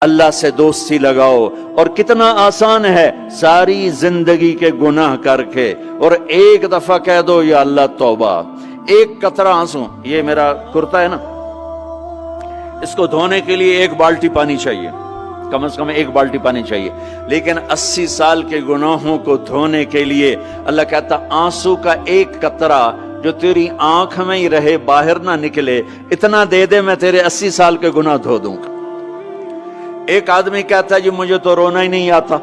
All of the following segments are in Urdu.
اللہ سے دوستی لگاؤ. اور کتنا آسان ہے ساری زندگی کے گناہ کر کے اور ایک دفعہ کہہ دو یا اللہ توبہ. ایک قطرہ آنسو، یہ میرا کرتا ہے نا، اس کو دھونے کے لیے ایک بالٹی پانی چاہیے، کم از کم ایک بالٹی پانی چاہیے. لیکن 80 سال کے گناہوں کو دھونے کے لیے اللہ کہتا آنسو کا ایک قطرہ جو تیری آنکھ میں ہی رہے، باہر نہ نکلے، اتنا دے دے میں تیرے 80 سال کے گناہ دھو دوں گا. ایک آدمی کہتا ہے جی مجھے تو رونا ہی نہیں آتا.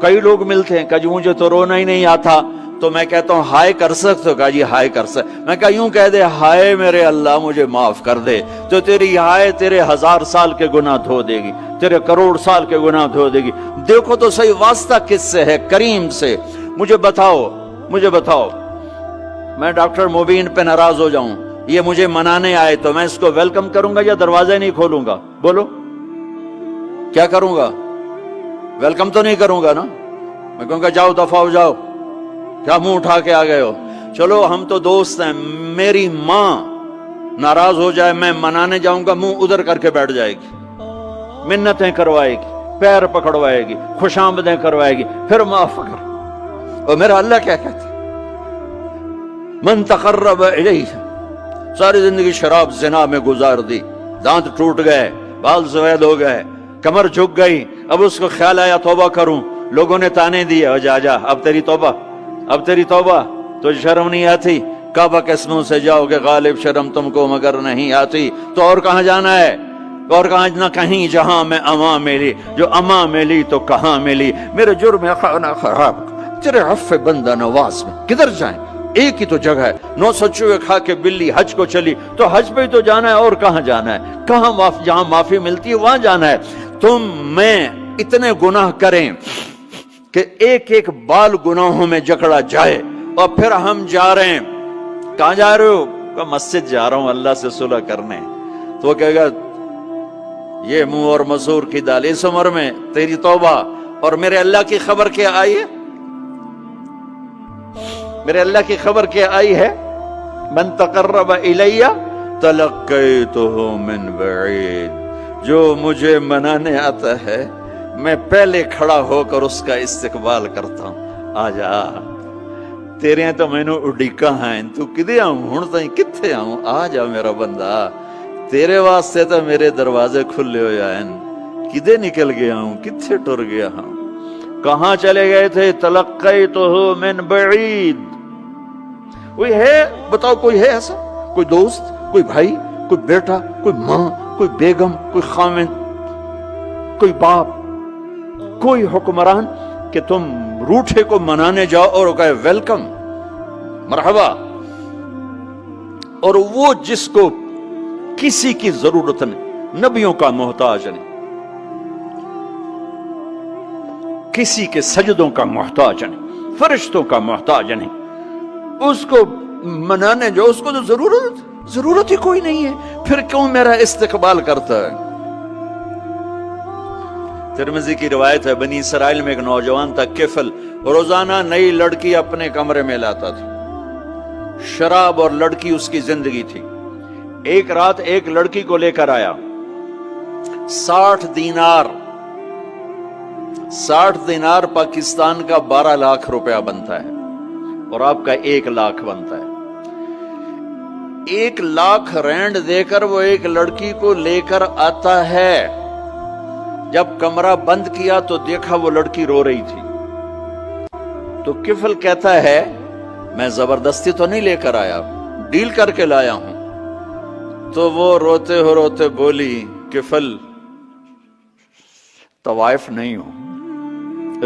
کئی لوگ ملتے ہیں کہ جی مجھے تو رونا ہی نہیں آتا. تو میں کہتا ہوں ہائے کر سکتے ہو؟ کہا جی ہائے کر سکتے. میں کہا یوں کہہ دے ہائے میرے اللہ مجھے معاف کر دے، تو تیری ہائے تیرے 1000 سال کے گناہ دھو دے گی، تیرے کروڑ سال کے گناہ دھو دے گی. دیکھو تو صحیح واسطہ کس سے ہے؟ کریم سے. مجھے بتاؤ میں ڈاکٹر مبین پہ ناراض ہو جاؤں، یہ مجھے منانے آئے تو میں اس کو ویلکم کروں گا یا دروازے نہیں کھولوں گا؟ بولو کیا کروں گا؟ ویلکم تو نہیں کروں گا نا. میں کہوں گا جاؤ دفعہ ہو جاؤ، کیا منہ اٹھا کے آ گئے ہو؟ چلو ہم تو دوست ہیں. میری ماں ناراض ہو جائے میں منانے جاؤں گا، منہ ادھر کر کے بیٹھ جائے گی، منتیں کروائے گی، پیر پکڑوائے گی، خوش آمدیں کروائے گی، پھر معاف کر. اور میرا اللہ کیا کہتا ہے؟ من تقرب الیہ. ساری زندگی شراب زنا میں گزار دی، دانت ٹوٹ گئے، بال سفید ہو گئے، کمر جھک گئی. اب اس کو خیال آیا توبہ کروں، لوگوں نے تانے دیے جا اب تیری توبہ تو شرم نہیں آتی؟ کعبہ کے اسموں سے جاؤ گے غالب شرم تم کو مگر نہیں آتی. تو اور کہاں جانا ہے؟ اور کہاں نہ کہیں جہاں میں اماں ملی، جو اماں ملی تو کہاں ملی. میرے جرم خانہ خراب تیرے عفو بندہ نواز میں کدھر جائیں؟ ایک ہی تو جگہ ہے. 900 چوہے کھا کے بلی حج کو چلی، تو حج پہ ہی تو جانا ہے، اور کہاں جانا ہے؟ کہاں جہاں معافی ملتی ہے وہاں جانا ہے. تم میں اتنے گناہ کریں کہ ایک ایک بال گناہوں میں جکڑا جائے، اور پھر ہم جا رہے ہیں. کہاں جا رہے ہو؟ کہ مسجد جا رہا ہوں اللہ سے صلح کرنے. تو وہ کہے گا یہ منہ اور مسور کی دال، اس عمر میں تیری توبہ. اور میرے اللہ کی خبر کیا آئی ہے؟ میرے اللہ کی خبر کیا آئی ہے؟ من تقرب الیہ تلقیتہ من بعید. جو مجھے منانے آتا ہے میں پہلے کھڑا ہو کر اس کا استقبال کرتا ہوں. آجا تیرے تو مینو اڈیکا ہیں، تو کدے آؤں ہوں تائیں کتھے آؤں؟ آجا میرا بندہ، تیرے واسطے تو میرے دروازے کھلے ہو جائیں. کدے نکل گیا ہوں، کتھے ٹر گیا ہوں، کہاں چلے گئے تھے؟ تلقیتہ من بعید. کوئی ہے بتاؤ، کوئی ہے ایسا؟ کوئی دوست، کوئی بھائی، کوئی بیٹا، کوئی ماں، کوئی بیگم، کوئی خاوند، کوئی باپ، کوئی حکمران کہ تم روٹھے کو منانے جاؤ اور کہے ویلکم مرحبا. اور وہ جس کو کسی کی ضرورت نہیں، نبیوں کا محتاج نہیں، کسی کے سجدوں کا محتاج نہیں، فرشتوں کا محتاج نہیں، اس کو منانے جو اس کو تو ضرورت ہی کوئی نہیں ہے، پھر کیوں میرا استقبال کرتا ہے؟ ترمذی کی روایت ہے، بنی اسرائیل میں ایک نوجوان تھا کفل، روزانہ نئی لڑکی اپنے کمرے میں لاتا تھا. شراب اور لڑکی اس کی زندگی تھی. ایک رات ایک لڑکی کو لے کر آیا. 60 دینار پاکستان کا 12 لاکھ روپیہ بنتا ہے، اور آپ کا 1 لاکھ بنتا ہے. 1 لاکھ رینڈ دے کر وہ ایک لڑکی کو لے کر آتا ہے. جب کمرہ بند کیا تو دیکھا وہ لڑکی رو رہی تھی. تو کفل کہتا ہے میں زبردستی تو نہیں لے کر آیا، ڈیل کر کے لایا ہوں. تو وہ روتے بولی کفل طوائف نہیں ہوں،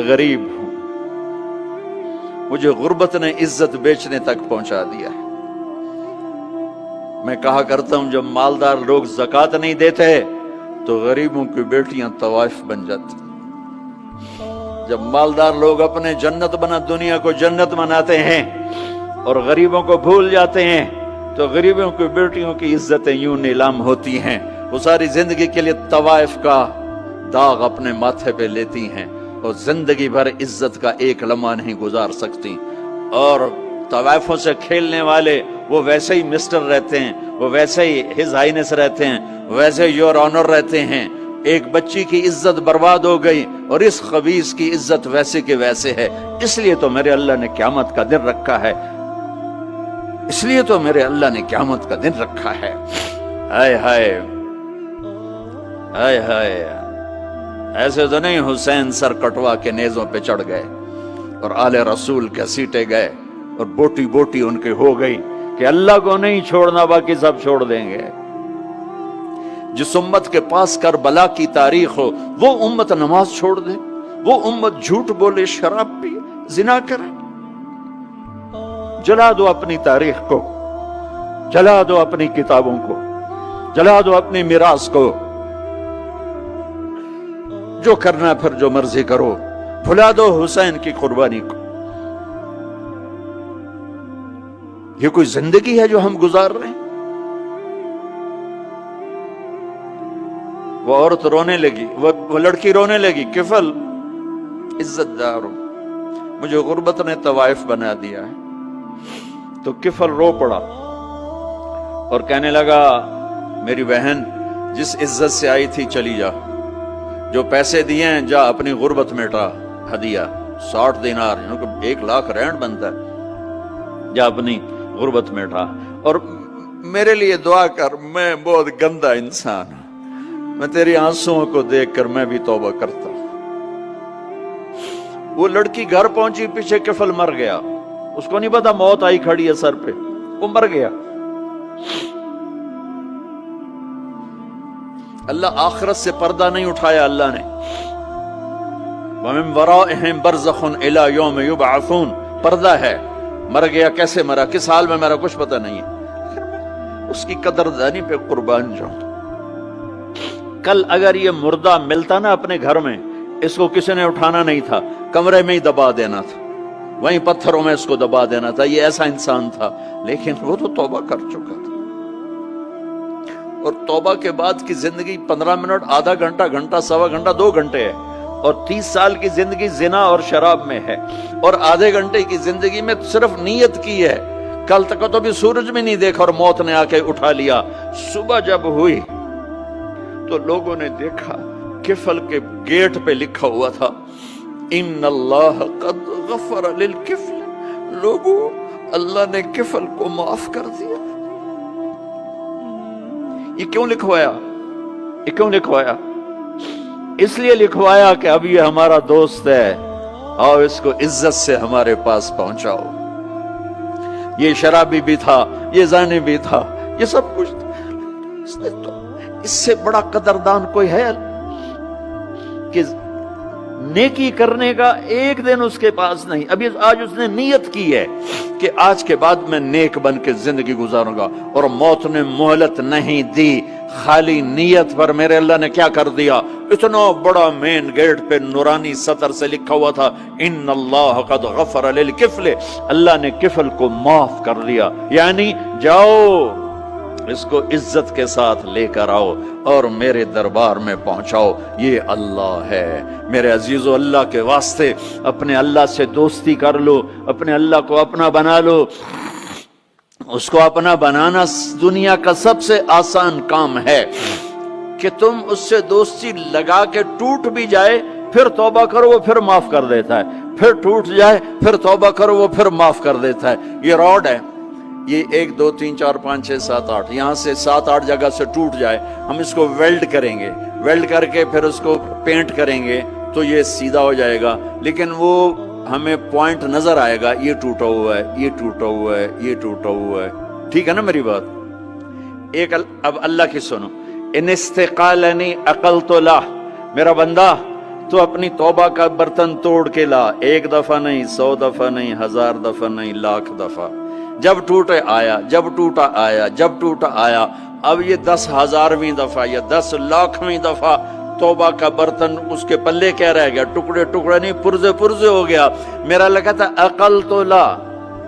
غریب ہوں، مجھے غربت نے عزت بیچنے تک پہنچا دیا ہے. میں کہا کرتا ہوں جب مالدار لوگ زکوٰۃ نہیں دیتے تو غریبوں کی بیٹیاں طوائف بن جاتی. جب مالدار لوگ اپنے جنت بنا دنیا کو جنت بناتے ہیں اور غریبوں کو بھول جاتے ہیں تو غریبوں کی بیٹیوں کی عزتیں یوں نیلام ہوتی ہیں. وہ ساری زندگی کے لیے طوائف کا داغ اپنے ماتھے پہ لیتی ہیں اور زندگی بھر عزت کا ایک لمحہ نہیں گزار سکتی. اور طوائفوں سے کھیلنے والے وہ ویسے ہی مسٹر رہتے ہیں، وہ ویسے ہی ہز ہائنس رہتے ہیں، ویسے یور آنر رہتے ہیں. ایک بچی کی عزت برباد ہو گئی اور اس خبیث کی عزت ویسے کے ویسے ہے، اس لیے تو میرے اللہ نے قیامت کا دن رکھا ہے، اس لیے تو میرے اللہ نے قیامت کا دن رکھا ہے۔ ہائے ہائے ہائے ہائے، ایسے تو نہیں حسین سر کٹوا کے نیزوں پہ چڑھ گئے اور آل رسول کے سیٹے گئے اور بوٹی بوٹی ان کے ہو گئی کہ اللہ کو نہیں چھوڑنا باقی سب چھوڑ دیں گے۔ جس امت کے پاس کربلا کی تاریخ ہو وہ امت نماز چھوڑ دے، وہ امت جھوٹ بولے، شراب پی، زنا کرے۔ جلا دو اپنی تاریخ کو، جلا دو اپنی کتابوں کو، جلا دو اپنی میراث کو، جو کرنا پھر جو مرضی کرو، بھلا دو حسین کی قربانی کو۔ یہ کوئی زندگی ہے جو ہم گزار رہے ہیں؟ وہ عورت رونے لگی، وہ لڑکی رونے لگی، کفل عزت دار ہوں، مجھے غربت نے طوائف بنا دیا ہے۔ تو کفل رو پڑا اور کہنے لگا میری بہن جس عزت سے آئی تھی چلی جا، جو پیسے دیے ہیں جا اپنی غربت مٹا، ہدیہ 60 دینار یعنی کہ 1 لاکھ رینڈ بنتا ہے، جا اپنی غربت مٹا اور میرے لیے دعا کر، میں بہت گندا انسان ہوں، میں تیری آنسوؤں کو دیکھ کر میں بھی توبہ کرتا ہوں۔ وہ لڑکی گھر پہنچی، پیچھے کفل مر گیا، اس کو نہیں پتا موت آئی کھڑی ہے سر پہ، وہ مر گیا۔ اللہ آخرت سے پردہ نہیں اٹھایا اللہ نے۔ وَمِن وَرَائِهِمْ بَرْزَخٌ إِلَى يَوْمِ يُبْعَثُونَ، پردہ ہے، مر گیا، کیسے مرا، کس حال میں مرا، کچھ پتہ نہیں ہے، اس کی قدردانی پہ قربان جاؤں۔ کل اگر یہ مردہ ملتا نا اپنے گھر میں، اس کو کسی نے اٹھانا نہیں تھا، کمرے میں ہی دبا دینا تھا، وہیں پتھروں میں اس کو دبا دینا تھا، یہ ایسا انسان تھا، لیکن وہ تو توبہ کر چکا تھا۔ اور توبہ کے بعد کی زندگی 15 منٹ، آدھا گھنٹہ، گھنٹہ، سوا گھنٹہ، 2 گھنٹے ہے، اور 30 سال کی زندگی زنا اور شراب میں ہے، اور آدھے گھنٹے کی زندگی میں صرف نیت کی ہے۔ کل تک تو بھی سورج میں نہیں دیکھا اور موت نے آ کے اٹھا لیا۔ صبح جب ہوئی تو لوگوں نے دیکھا کفل کے گیٹ پہ لکھا ہوا تھا ان اللہ قد غفر للکفل، لوگوں اللہ نے کفل کو معاف کر دیا۔ یہ کیوں لکھوایا؟ یہ کیوں لکھوایا؟ اس لیے لکھوایا کہ اب یہ ہمارا دوست ہے، آؤ اس کو عزت سے ہمارے پاس پہنچاؤ۔ یہ شرابی بھی تھا، یہ زانی بھی تھا، یہ سب کچھ تھا۔ اس سے بڑا قدردان کوئی ہے کہ نیکی کرنے کا ایک دن اس کے پاس نہیں؟ ابھی آج اس نے نیت کی ہے کہ آج کے بعد میں نیک بن کے زندگی گزاروں گا، اور موت نے مہلت نہیں دی۔ خالی نیت پر میرے اللہ نے کیا کر دیا، اتنا بڑا مین گیٹ پہ نورانی سطر سے لکھا ہوا تھا ان اللہ قد غفر للکفل، اللہ نے کفل کو معاف کر دیا۔ یعنی جاؤ اس کو عزت کے ساتھ لے کر آؤ اور میرے دربار میں پہنچاؤ، یہ اللہ ہے۔ میرے عزیزو، اللہ کے واسطے اپنے اللہ سے دوستی کر لو، اپنے اللہ کو اپنا بنا لو۔ اس کو اپنا بنانا دنیا کا سب سے آسان کام ہے کہ تم اس سے دوستی لگا کے ٹوٹ بھی جائے پھر توبہ کرو وہ پھر معاف کر دیتا ہے، پھر ٹوٹ جائے پھر توبہ کرو وہ پھر معاف کر دیتا ہے۔ یہ راڈ ہے، یہ 1 2 3 4 5 6 7 8 یہاں سے 7 8 جگہ سے ٹوٹ جائے، ہم اس کو ویلڈ کریں گے، ویلڈ کر کے پھر اس کو پینٹ کریں گے تو یہ سیدھا ہو جائے گا، لیکن وہ ہمیں پوائنٹ نظر آئے گا، یہ ٹوٹا ہوا ہے، یہ ٹوٹا ہوا ہے، یہ ٹوٹا ہوا ہے۔ ٹھیک ہے نا میری بات؟ ایک اب اللہ کی سنو، ان استقالنی عقلت لا، میرا بندہ تو اپنی توبہ کا برتن توڑ کے لا، 1 دفعہ نہیں، 100 دفعہ نہیں، 1000 دفعہ نہیں، 1,00,000 دفعہ۔ جب ٹوٹے آیا، جب ٹوٹا آیا، جب ٹوٹا آیا، اب یہ 10,000ویں دفعہ یا 10,00,000ویں دفعہ توبہ کا برتن اس کے پلے کیا رہ گیا؟ ٹکڑے ٹکڑے نہیں، پرزے پرزے ہو گیا۔ میرا لگا تھا عقل تو لا،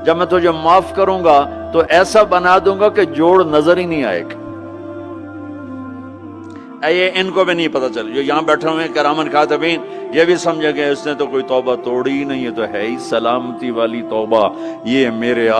جب میں تجھے معاف کروں گا تو ایسا بنا دوں گا کہ جوڑ نظر ہی نہیں آئے گا۔ یہ ان کو بھی نہیں پتا چل، جو یہاں بیٹھے ہوئے کرامن کاتبین یہ بھی سمجھے گئے اس نے تو کوئی توبہ توڑی ہی نہیں، یہ تو ہے ہی سلامتی والی توبہ، یہ میرے